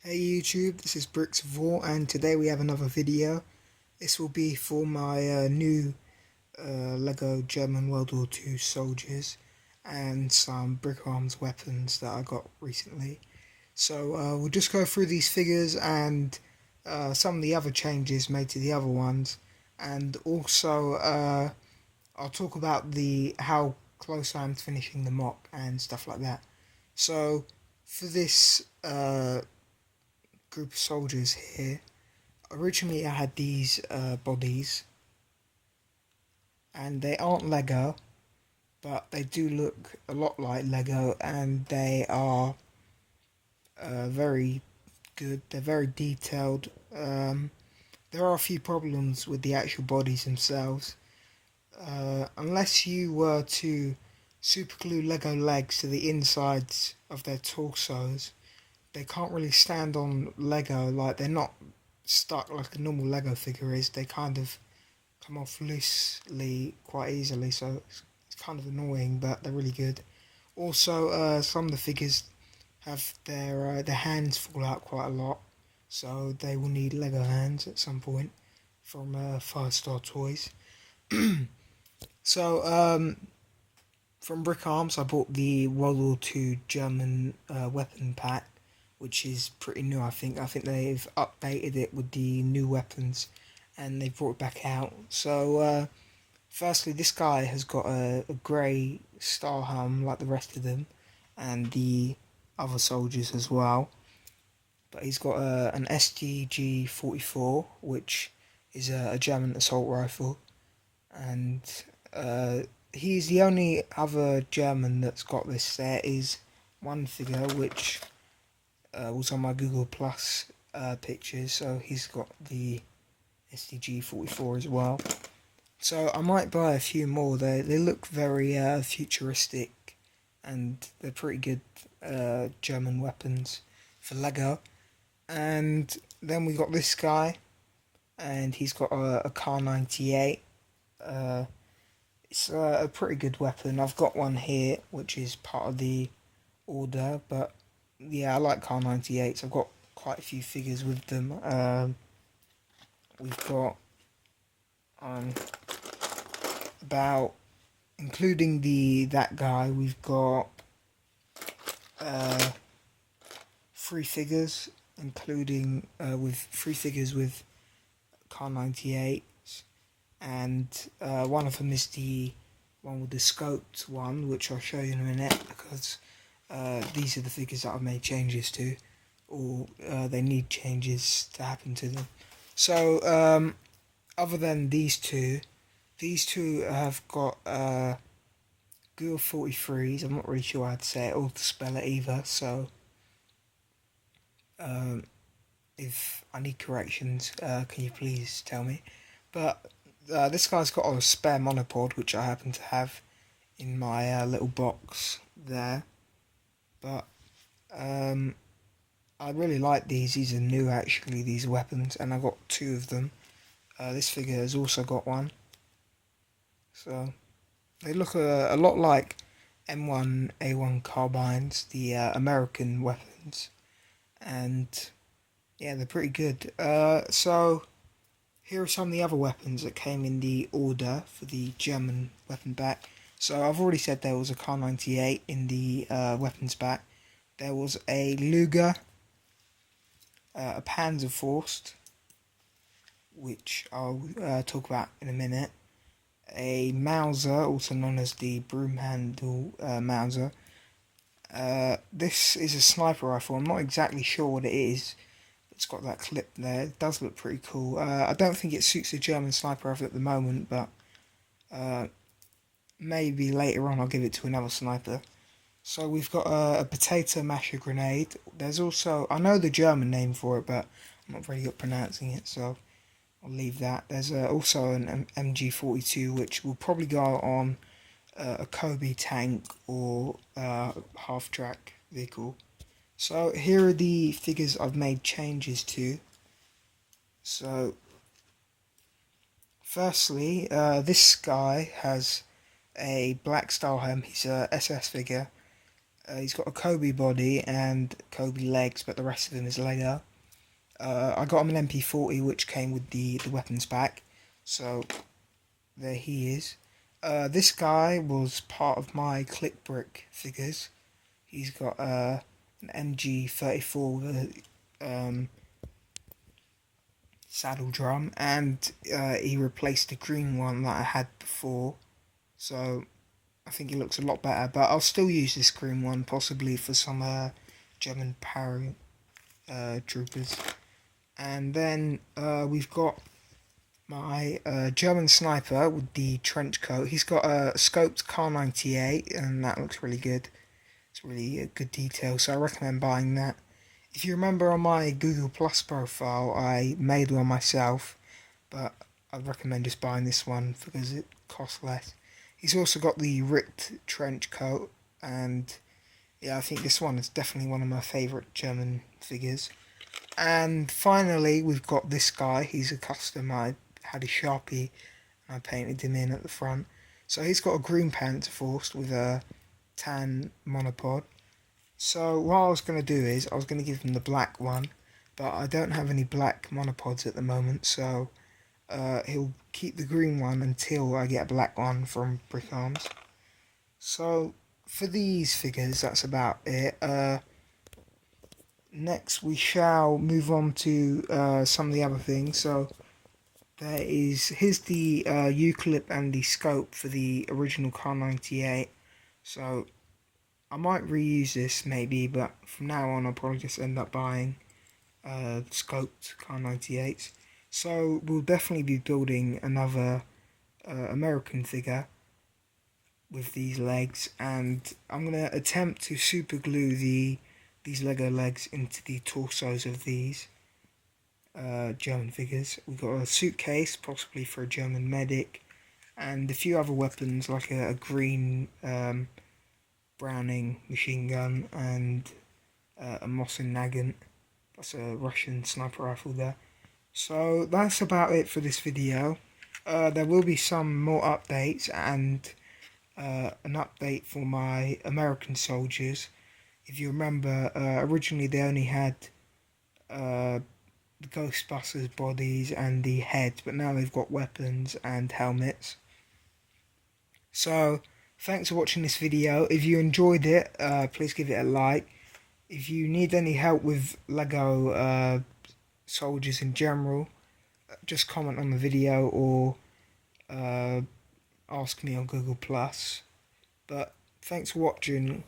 Hey YouTube, this is Brickarms and today we have another video. This will be for my new Lego German World War II soldiers and some Brickarms weapons that I got recently. So we'll just go through these figures and some of the other changes made to the other ones, and also I'll talk about the how close I am to finishing the mock and stuff like that. So for this group of soldiers here. Originally, I had these bodies, and they aren't Lego, but they do look a lot like Lego, and they are very good. They're very detailed. There are a few problems with the actual bodies themselves. Unless you were to superglue Lego legs to the insides of their torsos, they can't really stand on Lego. Like, they're not stuck like a normal Lego figure is. They kind of come off loosely quite easily, so it's kind of annoying, but they're really good. Also, some of the figures have their hands fall out quite a lot, so they will need Lego hands at some point from 5-star toys. So from Brickarms, I bought the World War II German weapon pack, which is pretty new. I think they've updated it with the new weapons, and they brought it back out. So firstly, this guy has got a grey star helm like the rest of them, and the other soldiers as well. But he's got an STG-44, which is a German assault rifle, and he's the only other German that's got this. There is one figure which was on my Google Plus pictures, so he's got the STG-44 as well. So I might buy a few more. They look very futuristic, and they're pretty good German weapons for Lego. And then we got this guy, and he's got a Kar 98. It's a pretty good weapon. I've got one here, which is part of the order, but yeah, I like Kar 98s. I've got quite a few figures with them. We've got about, including that guy, we've got 3 figures, including with 3 figures with Kar 98s, and one of them is the one with the scoped one, which I'll show you in a minute, because these are the figures that I've made changes to, or they need changes to happen to them. So other than these two have got Gul 43s. I'm not really sure how to say it or to spell it either, so if I need corrections, can you please tell me? But this guy's got a spare monopod, which I happen to have in my little box there. But I really like these. These are new, actually, these weapons, and I got 2 of them. This figure has also got one. So they look a lot like M1A1 carbines, the American weapons, and yeah, they're pretty good. So here are some of the other weapons that came in the order for the German weapon pack. So I've already said there was a Kar 98 in the weapons pack. There was a Luger, a Panzerfaust, which I'll talk about in a minute. A Mauser, also known as the broom handle Mauser. This is a sniper rifle. I'm not exactly sure what it is. It's got that clip there. It does look pretty cool. I don't think it suits the German sniper rifle at the moment, but maybe later on I'll give it to another sniper. So we've got a potato masher grenade. There's also, I know the German name for it, but I'm not very good at pronouncing it, so I'll leave that. There's also an MG42, which will probably go on a Kobe tank or half-track vehicle. So here are the figures I've made changes to. So firstly, this guy has a black style helm. He's a SS figure. He's got a Kobe body and Kobe legs, but the rest of him is Lego. I got him an MP40, which came with the weapons pack. So there he is. This guy was part of my Click Brick figures. He's got an MG34 with a saddle drum, and he replaced the green one that I had before. So I think he looks a lot better, but I'll still use this green one, possibly for some German paratroopers. And then we've got my German sniper with the trench coat. He's got a scoped Car 98, and that looks really good. It's really a good detail, so I recommend buying that. If you remember on my Google Plus profile, I made one myself, but I'd recommend just buying this one because it costs less. He's also got the ripped trench coat, and yeah, I think this one is definitely one of my favourite German figures. And finally, we've got this guy. He's a custom. I had a Sharpie and I painted him in at the front. So he's got a green Panzerfaust with a tan monopod. So what I was going to do is I was going to give him the black one, but I don't have any black monopods at the moment, so he'll keep the green one until I get a black one from Brickarms. So for these figures, that's about it. Next we shall move on to some of the other things. So here's the U-clip and the scope for the original Car 98. So I might reuse this maybe, but from now on I'll probably just end up buying scoped Car 98s. So we'll definitely be building another American figure with these legs, and I'm going to attempt to super glue these Lego legs into the torsos of these German figures. We've got a suitcase, possibly for a German medic, and a few other weapons like a green Browning machine gun and a Mosin Nagant. That's a Russian sniper rifle there. So that's about it for this video. There will be some more updates and an update for my American soldiers. If you remember, originally they only had the Ghostbusters bodies and the heads, but now they've got weapons and helmets. So thanks for watching this video. If you enjoyed it, please give it a like. If you need any help with Lego soldiers in general, just comment on the video or ask me on Google Plus. But thanks for watching.